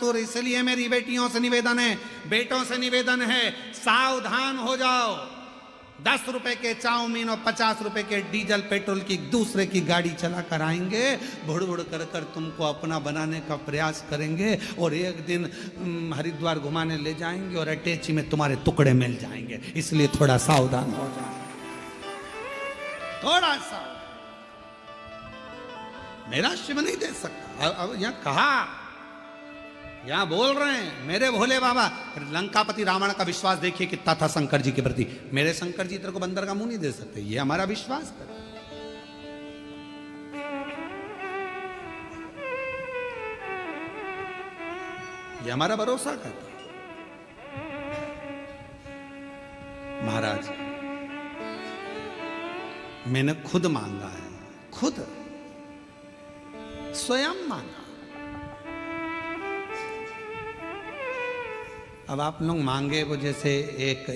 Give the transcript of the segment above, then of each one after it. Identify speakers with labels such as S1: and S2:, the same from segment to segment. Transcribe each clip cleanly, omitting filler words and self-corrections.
S1: दस्तूर। इसलिए मेरी बेटियों से निवेदन है, बेटों से निवेदन है, सावधान हो जाओ। 10 रुपए के चाउमीन और 50 रुपए के डीजल पेट्रोल की दूसरे की गाड़ी चला कर आएंगे, बुड़ बुड़ कर कर तुमको अपना बनाने का प्रयास करेंगे और एक दिन हरिद्वार घुमाने ले जाएंगे और अटैची में तुम्हारे टुकड़े मिल जाएंगे। इसलिए थोड़ा सावधान हो जाओ, थोड़ा सा। मेरा शिव नहीं दे सकता। अब यहां कहा, यहां बोल रहे हैं मेरे भोले बाबा। लंकापति रावण का विश्वास देखिए कितना था शंकर जी के प्रति। मेरे शंकर जी तेरे को बंदर का मुंह नहीं दे सकते, ये हमारा विश्वास कर, ये हमारा भरोसा करता। महाराज मैंने खुद मांगा है, खुद स्वयं मांगा। अब आप लोग मांगे वो, जैसे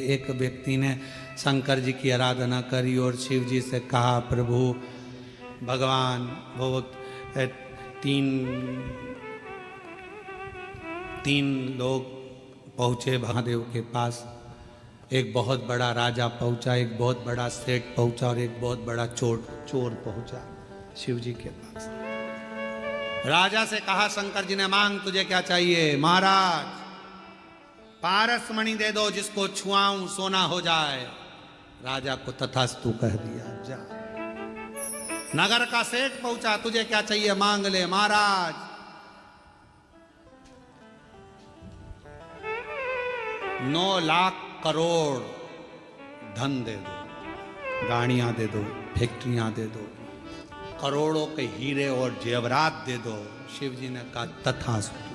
S1: एक व्यक्ति ने शंकर जी की आराधना करी और शिव जी से कहा प्रभु भगवान, वो तीन लोग पहुंचे महादेव के पास। एक बहुत बड़ा राजा पहुंचा, एक बहुत बड़ा सेठ पहुंचा और एक बहुत बड़ा चोर पहुंचा शिव जी के पास। राजा से कहा शंकर जी ने, मांग तुझे क्या चाहिए? महाराज पारस मणि दे दो, जिसको छुआऊं सोना हो जाए। राजा को तथास्तु कह दिया, जा। नगर का सेठ पहुंचा, तुझे क्या चाहिए? मांग ले। महाराज 9 लाख करोड़ धन दे दो, गाड़ियां दे दो, फैक्ट्रियां दे दो, करोड़ों के हीरे और जेवरात दे दो। शिव जी ने कहा तथास्तु।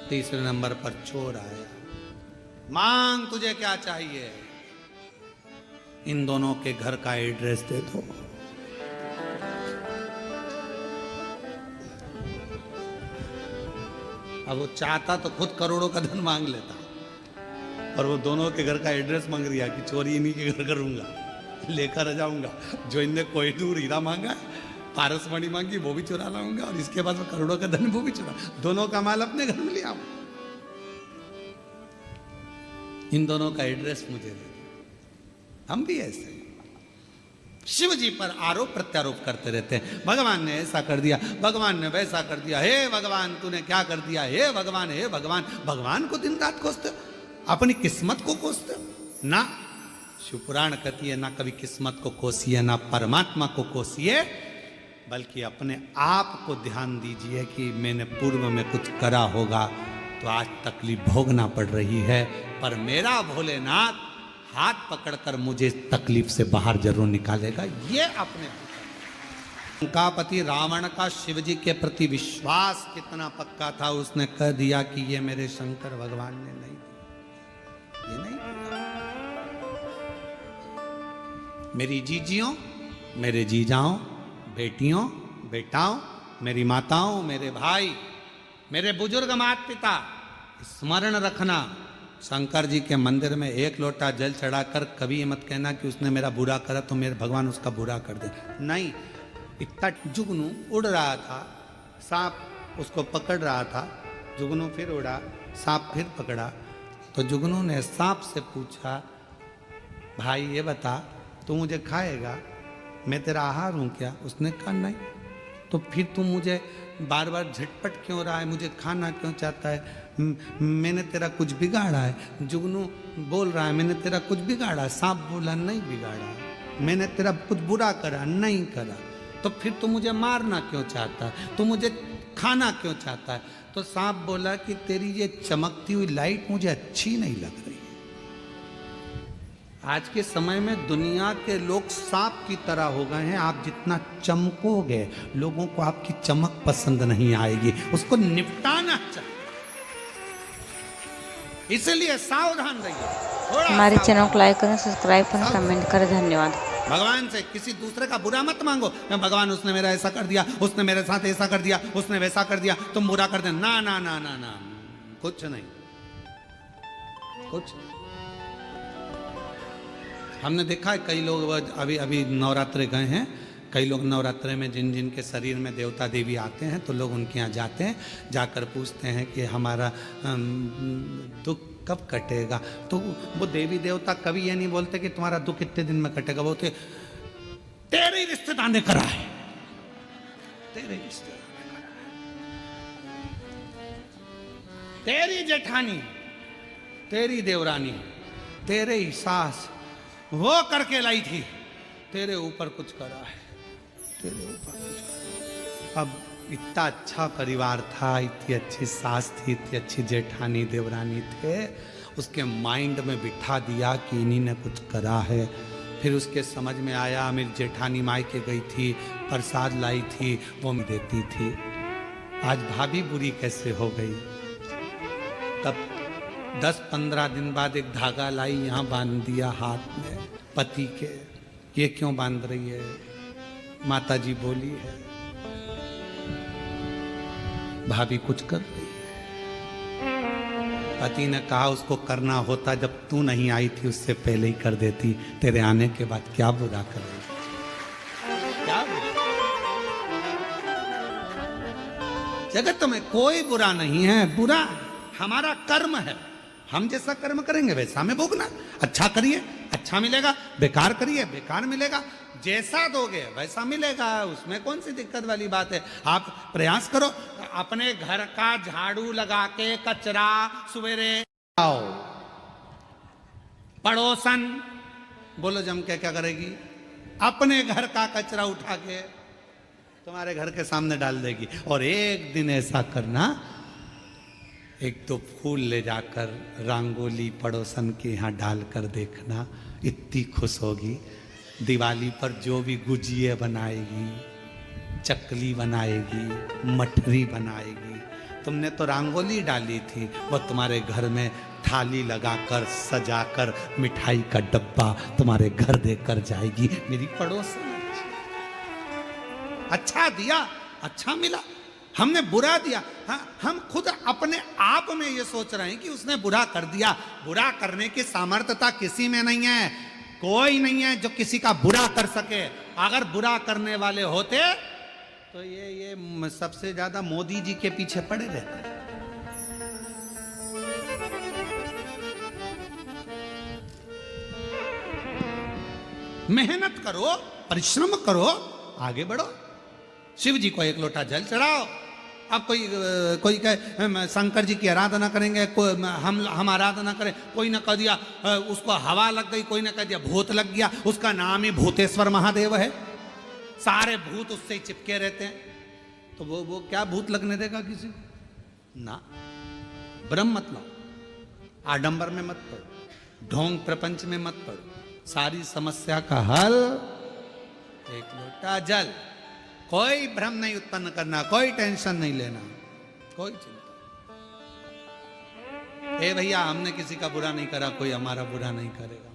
S1: तीसरे नंबर पर चोर आया, मांग तुझे क्या चाहिए? इन दोनों के घर का एड्रेस दे दो। अब वो चाहता तो खुद करोड़ों का धन मांग लेता, और वो दोनों के घर का एड्रेस मांग रिया कि चोरी इन्हीं के घर करूंगा, लेकर जाऊंगा। जो इनने कोहिनूर हीरा मांगा, पारसमणि मांगी, वो भी चुरा लाऊंगा, और इसके बाद करोड़ों का धन वो भी चुरा, दोनों का माल अपने घर में ले आऊं। इन दोनों का एड्रेस मुझे दे। हम भी ऐसे शिव जी पर आरोप प्रत्यारोप करते रहते हैं। भगवान ने ऐसा कर दिया, भगवान ने वैसा कर दिया, हे भगवान तूने क्या कर दिया, हे भगवान, हे भगवान। भगवान को दिन रात कोसते हो, अपनी किस्मत को कोसते हो ना। शिव पुराण कहती है, ना कभी किस्मत को कोसिए, ना परमात्मा को कोसिए, बल्कि अपने आप को ध्यान दीजिए कि मैंने पूर्व में कुछ करा होगा तो आज तकलीफ भोगना पड़ रही है, पर मेरा भोलेनाथ हाथ पकड़कर मुझे इस तकलीफ से बाहर जरूर निकालेगा। ये अपने लंकापति रावण का शिव जी के प्रति विश्वास कितना पक्का था, उसने कह दिया कि ये मेरे शंकर भगवान ने नहीं दिया, ये नहीं दिया। मेरी जीजियों, मेरे जीजाओं, बेटियों, बेटाओं, मेरी माताओं, मेरे भाई, मेरे बुजुर्ग माता पिता, स्मरण रखना, शंकर जी के मंदिर में 1 लोटा जल चढ़ाकर कभी ये मत कहना कि उसने मेरा बुरा करा तो मेरे भगवान उसका बुरा कर दे। नहीं, इतना जुगनू उड़ रहा था, सांप उसको पकड़ रहा था, जुगनू फिर उड़ा, सांप फिर पकड़ा, तो जुगनू ने सांप से पूछा, भाई ये बता तू मुझे खाएगा, मैं तेरा आहार हूँ क्या? उसने कहा नहीं। तो फिर तू मुझे बार बार झटपट क्यों रहा है, मुझे खाना क्यों चाहता है? मैंने तेरा कुछ बिगाड़ा है? जुगनू बोल रहा है मैंने तेरा कुछ बिगाड़ा? सांप बोला नहीं बिगाड़ा, मैंने तेरा कुछ बुरा करा नहीं करा। तो फिर तू मुझे मारना क्यों चाहता है, तू मुझे खाना क्यों चाहता है? तो सांप बोला कि तेरी ये चमकती हुई लाइट मुझे अच्छी नहीं लग रही। आज के समय में दुनिया के लोग सांप की तरह हो गए हैं। आप जितना चमकोगे लोगों को आपकी चमक पसंद नहीं आएगी, उसको निपटाना चाहिए, इसलिए सावधान रहिए।
S2: हमारे चैनल को लाइक करें, सब्सक्राइब करें, कमेंट करें। धन्यवाद।
S1: भगवान से किसी दूसरे का बुरा मत मांगो। भगवान उसने मेरा ऐसा कर दिया, उसने मेरे साथ ऐसा कर दिया, उसने वैसा कर दिया, तुम बुरा कर दे। ना ना ना ना ना, कुछ नहीं, कुछ। हमने देखा है कई लोग अभी अभी नवरात्रे गए हैं, कई लोग नवरात्रे में जिन जिन के शरीर में देवता देवी आते हैं तो लोग उनके यहाँ जाते हैं, जाकर पूछते हैं कि हमारा दुख कब कटेगा। तो वो देवी देवता कभी ये नहीं बोलते कि तुम्हारा दुख कितने दिन में कटेगा, बोलते तेरे ही रिश्तेदार ने करा है, तेरे रिश्तेदार ने करा है, तेरी जेठानी, तेरी देवरानी, तेरे ही सास वो करके लाई थी, तेरे ऊपर कुछ करा है, तेरे ऊपर कुछ करा। अब इतना अच्छा परिवार था, इतनी अच्छी सास थी, इतनी अच्छी जेठानी देवरानी थे, उसके माइंड में बिठा दिया कि इन्हीं ने कुछ करा है। फिर उसके समझ में आया, मेरी जेठानी मायके गई थी, प्रसाद लाई थी, वो मैं देती थी, आज भाभी बुरी कैसे हो गई। तब 10-15 दिन बाद एक धागा लाई, यहाँ बांध दिया हाथ में पति के। ये क्यों बांध रही है? माता जी बोली है भाभी कुछ कर रही है। पति ने कहा उसको करना होता जब तू नहीं आई थी उससे पहले ही कर देती, तेरे आने के बाद क्या बुरा कर रही है? क्या जगत में कोई बुरा नहीं है, बुरा हमारा कर्म है। हम जैसा कर्म करेंगे वैसा हमें भोगना। अच्छा करिए अच्छा मिलेगा, बेकार करिए बेकार मिलेगा, जैसा दोगे वैसा मिलेगा, उसमें कौन सी दिक्कत वाली बात है। आप प्रयास करो, अपने घर का झाड़ू लगा के कचरा सवेरे आओ, पड़ोसन बोलो जम के क्या करेगी, अपने घर का कचरा उठा के तुम्हारे घर के सामने डाल देगी। और एक दिन ऐसा करना, एक तो फूल ले जाकर रंगोली पड़ोसन के यहाँ डालकर देखना, इतनी खुश होगी। दिवाली पर जो भी गुजिये बनाएगी, चकली बनाएगी, मठरी बनाएगी, तुमने तो रंगोली डाली थी, वो तुम्हारे घर में थाली लगाकर सजाकर मिठाई का डब्बा तुम्हारे घर देकर जाएगी। मेरी पड़ोसन अच्छा दिया, अच्छा मिला, हमने बुरा दिया। हाँ, हम खुद अपने आप में ये सोच रहे हैं कि उसने बुरा कर दिया। बुरा करने की सामर्थ्यता किसी में नहीं है, कोई नहीं है जो किसी का बुरा कर सके। अगर बुरा करने वाले होते तो ये सबसे ज्यादा मोदी जी के पीछे पड़े रहते। मेहनत करो, परिश्रम करो, आगे बढ़ो। शिव जी को एक लोटा जल चढ़ाओ। अब कोई कहे शंकर जी की आराधना करेंगे, हम आराधना करें, कोई ने कह दिया उसको हवा लग गई, कोई ने कह दिया भूत लग गया, उसका नाम ही भूतेश्वर महादेव है, सारे भूत उससे ही चिपके रहते हैं। तो वो क्या भूत लगने देगा किसी ना। ब्रह्म मत लो, आडंबर में मत पड़ो, ढोंग प्रपंच में मत पड़ो। सारी समस्या का हल एक लोटा जल। कोई भ्रम नहीं उत्पन्न करना, कोई टेंशन नहीं लेना, कोई चिंता। ए भैया हमने किसी का बुरा नहीं करा, कोई हमारा बुरा नहीं करेगा।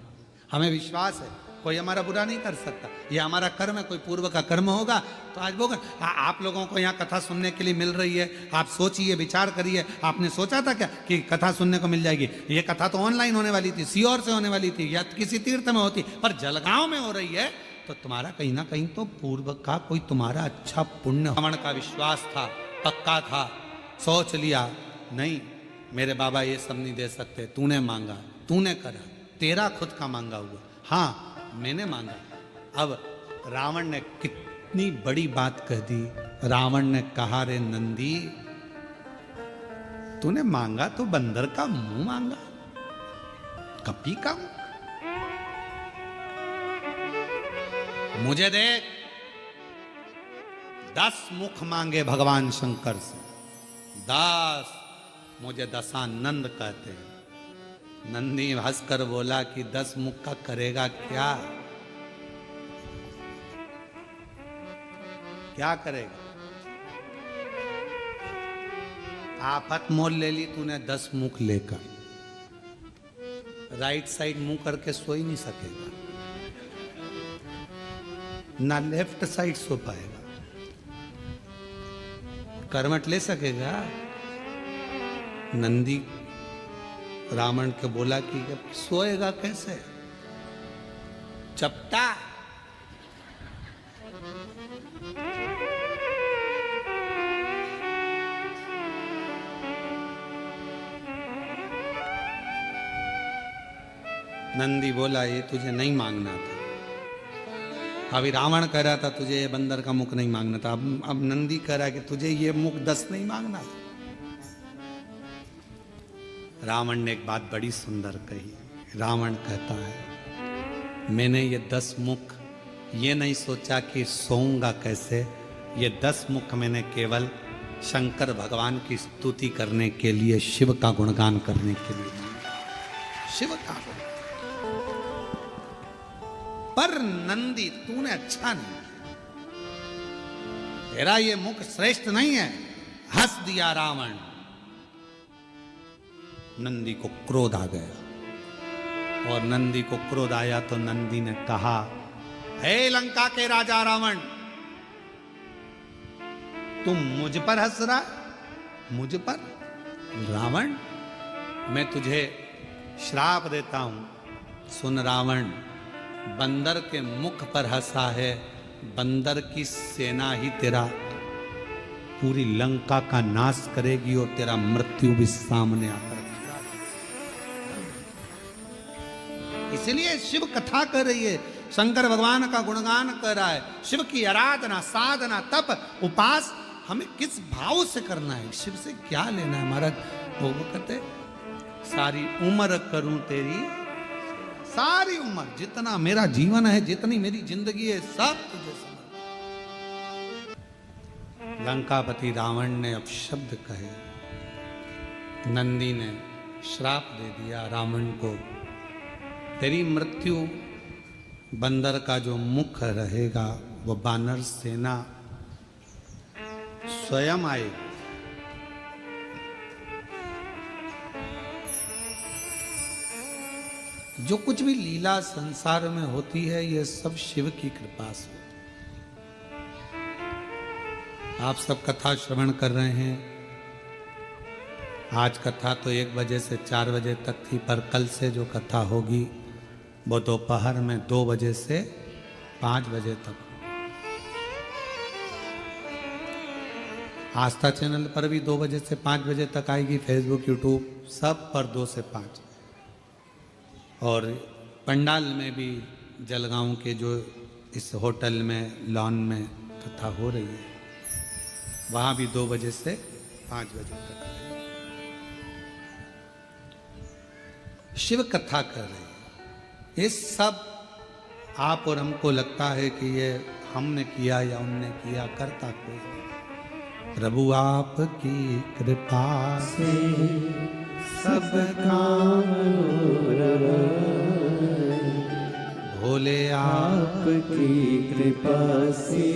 S1: हमें विश्वास है कोई हमारा बुरा नहीं कर सकता, ये हमारा कर्म है। कोई पूर्व का कर्म होगा तो आज वो आप लोगों को यहाँ कथा सुनने के लिए मिल रही है। आप सोचिए, विचार करिए, आपने सोचा था क्या कि कथा सुनने को मिल जाएगी? ये कथा तो ऑनलाइन होने वाली थी, सीओर से होने वाली थी, या किसी तीर्थ में होती, पर जलगांव में हो रही है। तो तुम्हारा कहीं ना कहीं तो पूर्व का कोई तुम्हारा अच्छा पुण्य। रावण का विश्वास था, पक्का था, सोच लिया नहीं मेरे बाबा ये सब नहीं दे सकते, तूने मांगा, तूने करा, तेरा खुद का मांगा हुआ। हाँ मैंने मांगा। अब रावण ने कितनी बड़ी बात कह दी। रावण ने कहा रे नंदी तूने मांगा तो बंदर का मुंह मांगा, कपी का मुंह। मुझे देख 10 मुख मांगे भगवान शंकर से, 10। मुझे दशानंद कहते हैं। नंदी हंसकर बोला कि 10 मुख का करेगा क्या? क्या करेगा? आफत मोल ले ली तूने 10 मुख लेकर। राइट साइड मुंह करके सो ही नहीं सकेगा, ना लेफ्ट साइड सो पाएगा। करवट ले सकेगा? नंदी रावण के बोला कि सोएगा कैसे? चपटा नंदी बोला ये तुझे नहीं मांगना था। अभी रावण कह रहा था तुझे ये बंदर का मुख नहीं मांगना था, अब नंदी कह रहा है कि तुझे ये मुख 10 नहीं मांगना था। रावण ने एक बात बड़ी सुंदर कही। रावण कहता है मैंने ये 10 मुख ये नहीं सोचा कि सोऊंगा कैसे, ये 10 मुख मैंने केवल शंकर भगवान की स्तुति करने के लिए, शिव का गुणगान करने के लिए, शिव का गुणगान। पर नंदी तूने अच्छा नहीं, तेरा ये मुख श्रेष्ठ नहीं है। हंस दिया रावण। नंदी को क्रोध आ गया, और नंदी को क्रोध आया तो नंदी ने कहा हे लंका के राजा रावण, तुम मुझ पर हंस रहा, मुझ पर? रावण मैं तुझे श्राप देता हूं, सुन रावण, बंदर के मुख पर हंसा है, बंदर की सेना ही तेरा पूरी लंका का नाश करेगी और तेरा मृत्यु भी सामने आकर खड़ा। इसलिए शिव कथा कर रही है, शंकर भगवान का गुणगान कर रहा है। शिव की आराधना, साधना, तप, उपास हमें किस भाव से करना है, शिव से क्या लेना है। महाराज वो कहते सारी उम्र करूं तेरी, सारी उम्र, जितना मेरा जीवन है, जितनी मेरी जिंदगी है, सब तुझे समर्पित। लंकापति रावण ने अपशब्द कहे, नंदी ने श्राप दे दिया रावण को, तेरी मृत्यु बंदर का जो मुख रहेगा वो बानर सेना स्वयं आएगी। जो कुछ भी लीला संसार में होती है ये सब शिव की कृपा से होती है। आप सब कथा श्रवण कर रहे हैं। आज कथा तो 1 बजे से 4 बजे तक थी, पर कल से जो कथा होगी वो दोपहर में 2 बजे से 5 बजे तक। आस्था चैनल पर भी 2 बजे से 5 बजे तक आएगी, फेसबुक, यूट्यूब सब पर 2 से 5। और पंडाल में भी जलगांव के जो इस होटल में लॉन में कथा हो रही है, वहाँ भी 2 बजे से 5 बजे तक शिव कथा कर रही है। ये सब आप और हमको लगता है कि ये हमने किया या उनने किया, करता कोई नहीं। प्रभु आपकी कृपा से सब काम हो रहा है, भोले आपकी कृपा से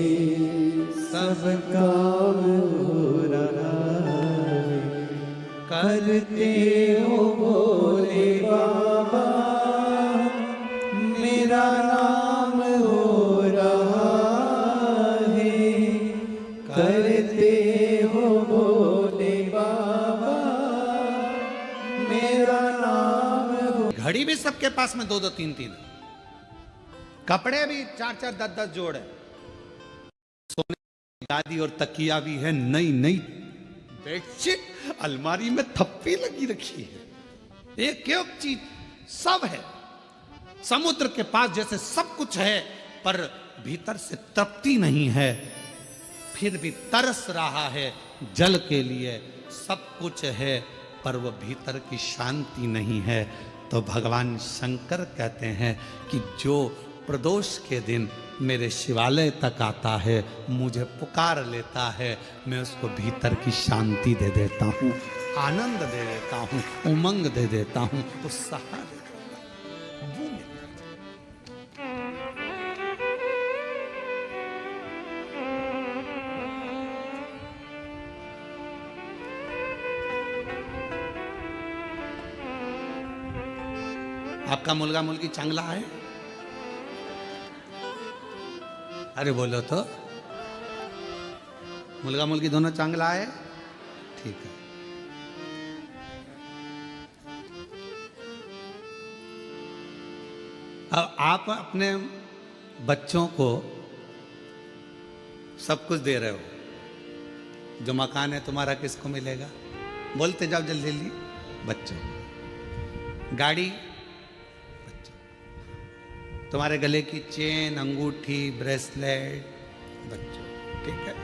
S1: सब काम हो रहा है। करते हो भोले बाबा मेरा नाम हो रहा है, करते हो भोले बाबा मेरा नाम हो। घड़ी भी सबके पास में 2-2, 3-3, कपड़े भी 4-4, 10-10 जोड़ है, सोने की गादी और तकिया भी है, नई नई बेडशीट अलमारी में थप्पी लगी रखी है, एक एक चीज सब है। समुद्र के पास जैसे सब कुछ है पर भीतर से तृप्ति नहीं है, फिर भी तरस रहा है जल के लिए। सब कुछ है पर वो भीतर की शांति नहीं है। तो भगवान शंकर कहते हैं कि जो प्रदोष के दिन मेरे शिवालय तक आता है, मुझे पुकार लेता है, मैं उसको भीतर की शांति दे देता हूँ, आनंद दे देता हूँ, उमंग दे देता हूँ, उत्साह दे देता हूँ। वो मेरा आपका मुलगा मुलगी चांगला आहे? अरे बोलो तो, मुलगा मुलगी दोनों चांगला आहे? ठीक है। अब आप अपने बच्चों को सब कुछ दे रहे हो, जो मकान है तुम्हारा किसको मिलेगा? बोलते जाओ जल्दी जल्दी। बच्चों। गाड़ी, बच्चों। तुम्हारे गले की चेन, अंगूठी, ब्रेसलेट बच्चों, ठीक है,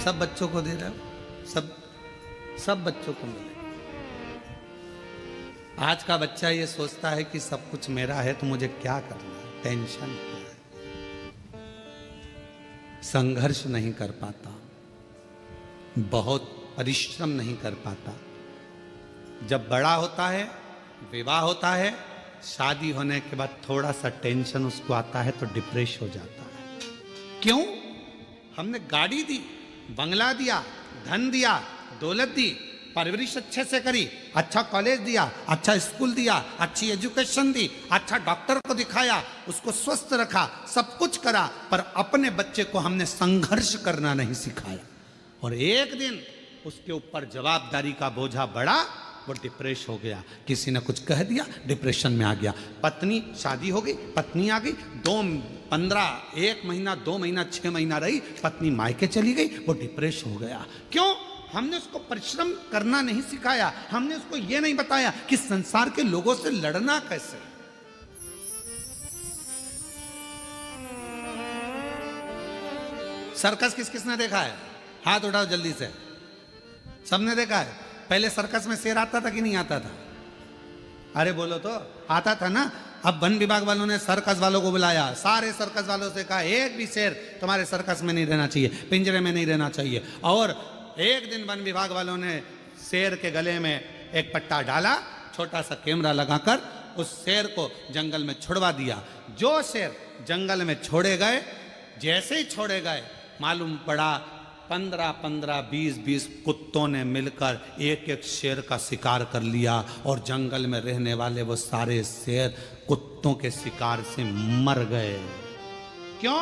S1: सब बच्चों को दे रहे हो, सब बच्चों को मिले। आज का बच्चा ये सोचता है कि सब कुछ मेरा है तो मुझे क्या करना है, टेंशन क्या है, संघर्ष नहीं कर पाता, बहुत परिश्रम नहीं कर पाता। जब बड़ा होता है, विवाह होता है, शादी होने के बाद थोड़ा सा टेंशन उसको आता है तो डिप्रेस हो जाता है। क्यों? हमने गाड़ी दी, बंगला दिया, धन दिया, दौलत दी, परवरिश अच्छे से करी, अच्छा कॉलेज दिया, अच्छा स्कूल दिया, अच्छी एजुकेशन दी, अच्छा डॉक्टर को दिखाया, उसको स्वस्थ रखा, सब कुछ करा, पर अपने बच्चे को हमने संघर्ष करना नहीं सिखाया। और एक दिन उसके ऊपर जवाबदारी का बोझा बढ़ा, वो डिप्रेस हो गया, किसी ने कुछ कह दिया, डिप्रेशन में आ गया। पत्नी, शादी हो गई, पत्नी आ गई, 1 महीना, 2 महीना, 6 महीना रही, पत्नी मायके चली गई, वो डिप्रेस हो गया। क्यों? हमने उसको परिश्रम करना नहीं सिखाया, हमने उसको ये नहीं बताया कि संसार के लोगों से लड़ना कैसे। सर्कस किस किसने देखा है? हाथ उठाओ जल्दी से। सबने देखा है। पहले सर्कस में शेर आता था कि नहीं आता था? अरे बोलो तो, आता था ना। अब वन विभाग वालों ने सर्कस वालों को बुलाया, सारे सर्कस वालों से कहा एक भी शेर तुम्हारे सर्कस में नहीं रहना चाहिए, पिंजरे में नहीं रहना चाहिए। और एक दिन वन विभाग वालों ने शेर के गले में एक पट्टा डाला, छोटा सा कैमरा लगाकर उस शेर को जंगल में छुड़वा दिया। जो शेर जंगल में छोड़े गए, जैसे ही छोड़े गए, मालूम पड़ा 15-15, 20-20 कुत्तों ने मिलकर एक शेर का शिकार कर लिया और जंगल में रहने वाले वो सारे शेर कुत्तों के शिकार से मर गए। क्यों?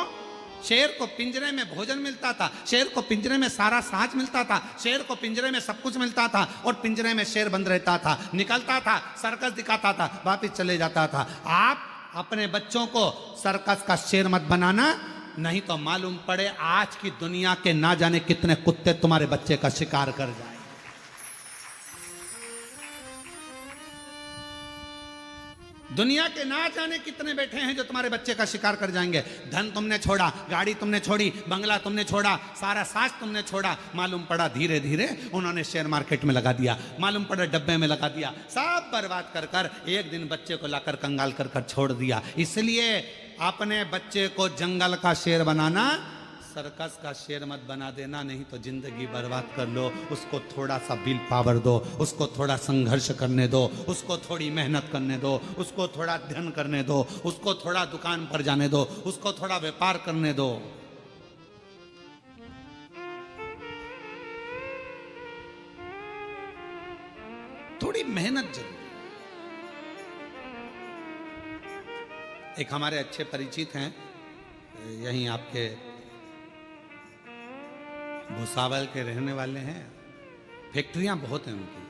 S1: शेर को पिंजरे में भोजन मिलता था, शेर को पिंजरे में सारा साज मिलता था, शेर को पिंजरे में सब कुछ मिलता था, और पिंजरे में शेर बंद रहता था, निकलता था, सर्कस दिखाता था, वापिस चले जाता था। आप अपने बच्चों को सर्कस का शेर मत बनाना, नहीं तो मालूम पड़े आज की दुनिया के ना जाने कितने कुत्ते तुम्हारे बच्चे का शिकार कर जाए। दुनिया के ना जाने कितने बैठे हैं जो तुम्हारे बच्चे का शिकार कर जाएंगे। धन तुमने छोड़ा, गाड़ी तुमने छोड़ी, बंगला तुमने छोड़ा, सारा साज तुमने छोड़ा, मालूम पड़ा धीरे धीरे उन्होंने शेयर मार्केट में लगा दिया, मालूम पड़ा डब्बे में लगा दिया, सब बर्बाद कर कर एक दिन बच्चे को लाकर कंगाल कर कर छोड़ दिया। इसलिए अपने बच्चे को जंगल का शेर बनाना, सर्कस का शेर मत बना देना, नहीं तो जिंदगी बर्बाद कर लो। उसको थोड़ा सा विल पावर दो, उसको थोड़ा संघर्ष करने दो, उसको थोड़ी मेहनत करने दो, उसको थोड़ा अध्ययन करने दो, उसको थोड़ा दुकान पर जाने दो, उसको थोड़ा व्यापार करने दो। थोड़ी मेहनत जरूर। एक हमारे अच्छे परिचित हैं, यहीं आपके भुसावल के रहने वाले हैं, फैक्ट्रियां बहुत हैं उनकी,